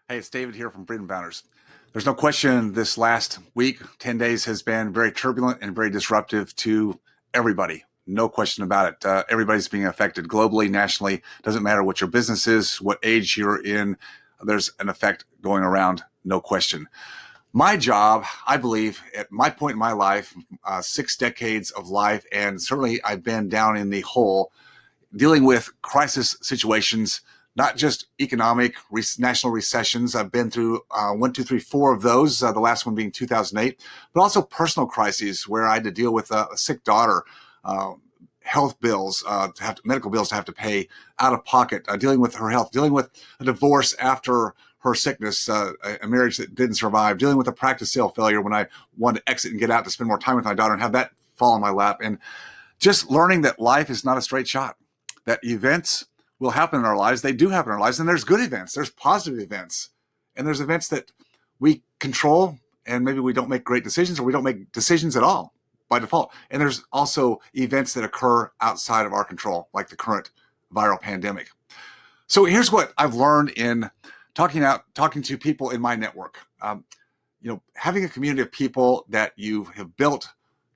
Hey, it's David here from Freedom Founders. There's no question this last week, 10 days, has been very turbulent and very disruptive to everybody. No question about it. Everybody's being affected globally, nationally. Doesn't matter what your business is, what age you're in. There's an effect going around, no question. My job, I believe, at my point in my life, 6 decades of life, and certainly I've been down in the hole dealing with crisis situations, not just economic, national recessions. I've been through one, two, three, four of those, the last one being 2008, but also personal crises where I had to deal with a sick daughter, health bills, medical bills to have to pay out of pocket, dealing with her health, dealing with a divorce after her sickness, a marriage that didn't survive, dealing with a practice sale failure when I wanted to exit and get out to spend more time with my daughter and have that fall in my lap. And just learning that life is not a straight shot, that events will happen in our lives. They do happen in our lives. And there's good events, there's positive events, and there's events that we control, and maybe we don't make great decisions, or we don't make decisions at all by default. And there's also events that occur outside of our control, like the current viral pandemic. So here's what I've learned in talking to people in my network. Having a community of people that you have built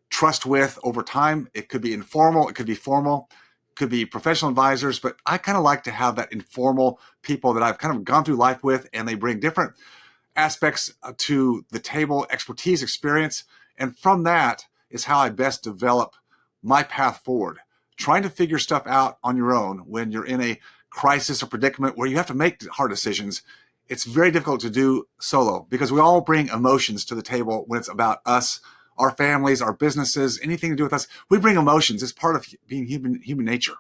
trust with over time. It could be informal, it could be formal, could be professional advisors, but I kind of like to have that informal people that I've kind of gone through life with, and they bring different aspects to the table, expertise, experience. And from that is how I best develop my path forward. Trying to figure stuff out on your own when you're in a crisis or predicament where you have to make hard decisions, it's very difficult to do solo, because we all bring emotions to the table when it's about us, our families, our businesses, anything to do with us. We bring emotions. It's part of being human nature.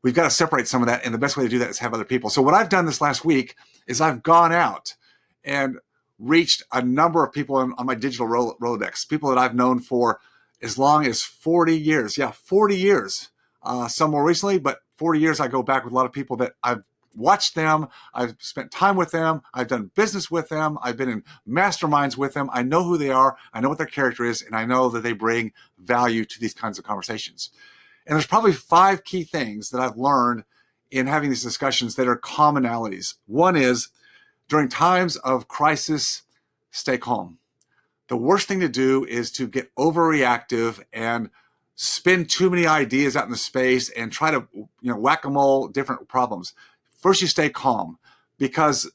We've got to separate some of that, and the best way to do that is have other people. So what I've done this last week is I've gone out and reached a number of people on my digital Rolodex, people that I've known for as long as 40 years. Yeah, 40 years. Some more recently, but 40 years I go back with a lot of people that I've watched them, I've spent time with them, I've done business with them, I've been in masterminds with them. I know who they are, I know what their character is, and I know that they bring value to these kinds of conversations. And there's probably 5 key things that I've learned in having these discussions that are commonalities. One is, during times of crisis, stay calm. The worst thing to do is to get overreactive and spin too many ideas out in the space and try to whack-a-mole different problems. First, you stay calm, because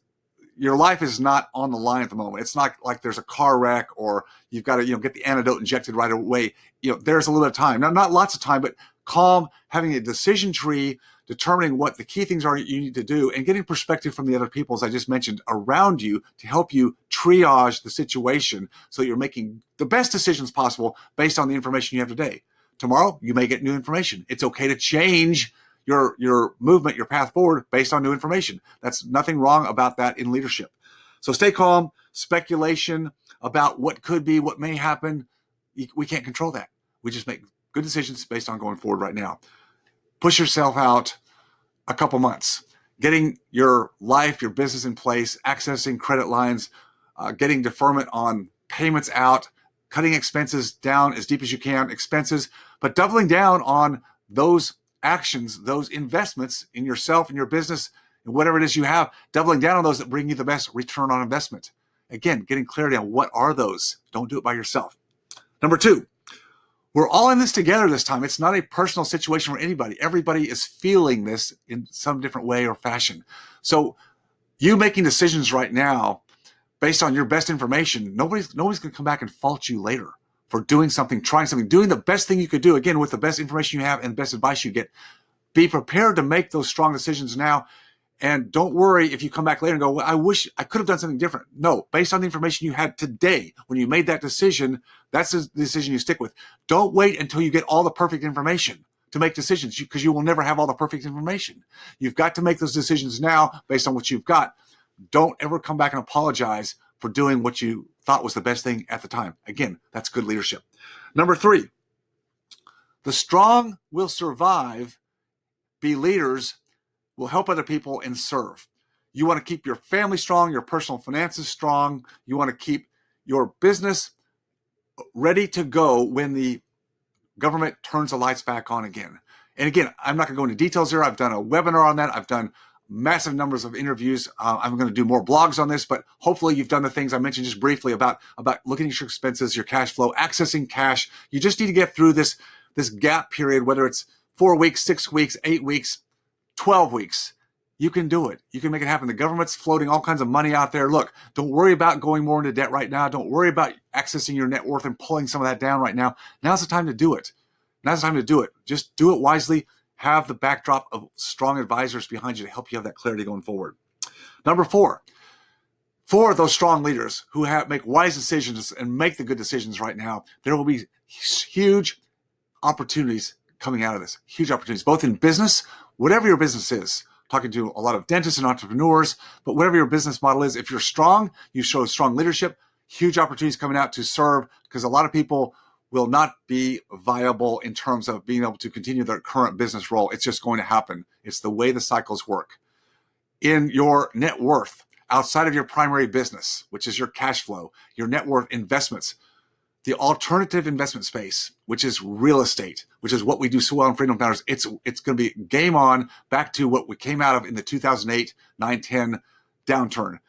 your life is not on the line at the moment. It's not like there's a car wreck or you've got to get the antidote injected right away. There's a little bit of time. Now, not lots of time, but calm, having a decision tree, determining what the key things are you need to do, and getting perspective from the other people, as I just mentioned, around you to help you triage the situation so you're making the best decisions possible based on the information you have today. Tomorrow, you may get new information. It's okay to change your movement, your path forward based on new information. That's nothing wrong about that in leadership. So stay calm. Speculation about what could be, what may happen, we can't control that. We just make good decisions based on going forward right now. Push yourself out a couple months, getting your life, your business in place, accessing credit lines, getting deferment on payments out, cutting expenses down as deep as you can, but doubling down on those actions, those investments in yourself and your business and whatever it is you have, doubling down on those that bring you the best return on investment. Again, getting clarity on what are those. Don't do it by yourself. Number 2, we're all in this together this time. It's not a personal situation for anybody. Everybody is feeling this in some different way or fashion. So you making decisions right now based on your best information, nobody's going to come back and fault you later for doing something, trying something, doing the best thing you could do, again, with the best information you have and the best advice you get. Be prepared to make those strong decisions now. And don't worry if you come back later and go, well, I wish I could have done something different. No, based on the information you had today, when you made that decision, that's the decision you stick with. Don't wait until you get all the perfect information to make decisions, because you will never have all the perfect information. You've got to make those decisions now based on what you've got. Don't ever come back and apologize for doing what you thought was the best thing at the time. Again, that's good leadership. Number 3, the strong will survive, be leaders, will help other people, and serve. You want to keep your family strong, your personal finances strong. You want to keep your business ready to go when the government turns the lights back on again. And again, I'm not going to go into details here. I've done a webinar on that. I've done massive numbers of interviews. I'm going to do more blogs on this, but hopefully you've done the things I mentioned just briefly about looking at your expenses, your cash flow, accessing cash. You just need to get through this gap period, whether it's 4 weeks, 6 weeks, 8 weeks, 12 weeks. You can do it. You can make it happen. The government's floating all kinds of money out there. Look, don't worry about going more into debt right now. Don't worry about accessing your net worth and pulling some of that down right now. Now's the time to do it. Now's the time to do it. Just do it wisely. Have the backdrop of strong advisors behind you to help you have that clarity going forward. Number 4, for those strong leaders who make wise decisions and make the good decisions right now, there will be huge opportunities coming out of this. Huge opportunities, both in business, whatever your business is. Talking to a lot of dentists and entrepreneurs, but whatever your business model is, if you're strong, you show strong leadership, huge opportunities coming out to serve, because a lot of people will not be viable in terms of being able to continue their current business role. It's just going to happen. It's the way the cycles work. In your net worth, outside of your primary business, which is your cash flow, your net worth investments, the alternative investment space, which is real estate, which is what we do so well in Freedom Founders, it's going to be game on, back to what we came out of in the 2008, 9, 10 downturn.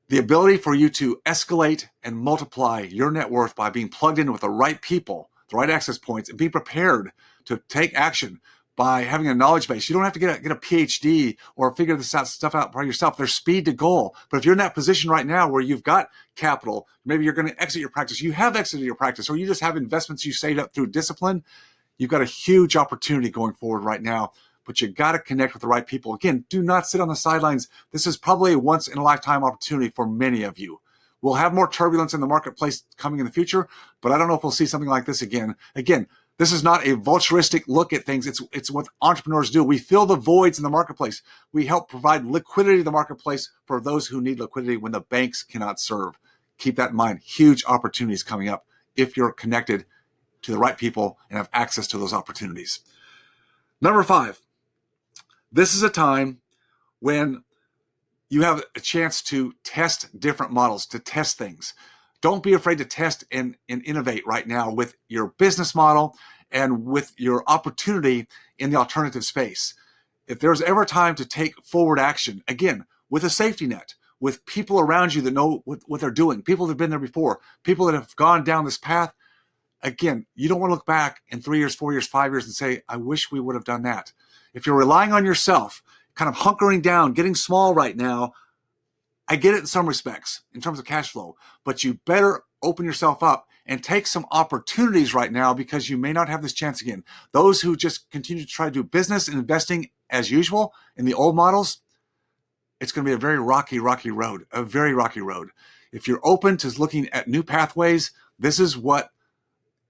The ability for you to escalate and multiply your net worth by being plugged in with the right people, the right access points, and being prepared to take action by having a knowledge base. You don't have to get a PhD or figure this stuff out by yourself. There's speed to goal. But if you're in that position right now where you've got capital, maybe you're going to exit your practice, you have exited your practice, or you just have investments you saved up through discipline, you've got a huge opportunity going forward right now. But you got to connect with the right people. Again, do not sit on the sidelines. This is probably a once in a lifetime opportunity for many of you. We'll have more turbulence in the marketplace coming in the future, but I don't know if we'll see something like this again. Again, this is not a vulturistic look at things. It's what entrepreneurs do. We fill the voids in the marketplace. We help provide liquidity to the marketplace for those who need liquidity when the banks cannot serve. Keep that in mind. Huge opportunities coming up if you're connected to the right people and have access to those opportunities. Number 5, this is a time when you have a chance to test different models, to test things. Don't be afraid to test and innovate right now with your business model and with your opportunity in the alternative space. If there's ever a time to take forward action, again, with a safety net, with people around you that know what they're doing, people that have been there before, people that have gone down this path, again, you don't want to look back in 3 years, 4 years, 5 years and say, I wish we would have done that. If you're relying on yourself, kind of hunkering down, getting small right now, I get it in some respects in terms of cash flow, but you better open yourself up and take some opportunities right now, because you may not have this chance again. Those who just continue to try to do business and investing as usual in the old models, it's going to be a very rocky road, a very rocky road. If you're open to looking at new pathways, this is what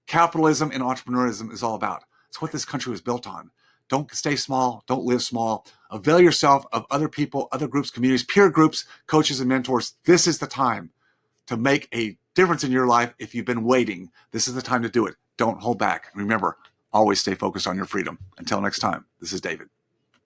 capitalism and entrepreneurship is all about. It's what this country was built on. Don't stay small. Don't live small. Avail yourself of other people, other groups, communities, peer groups, coaches, and mentors. This is the time to make a difference in your life. If you've been waiting, this is the time to do it. Don't hold back. Remember, always stay focused on your freedom. Until next time, this is David.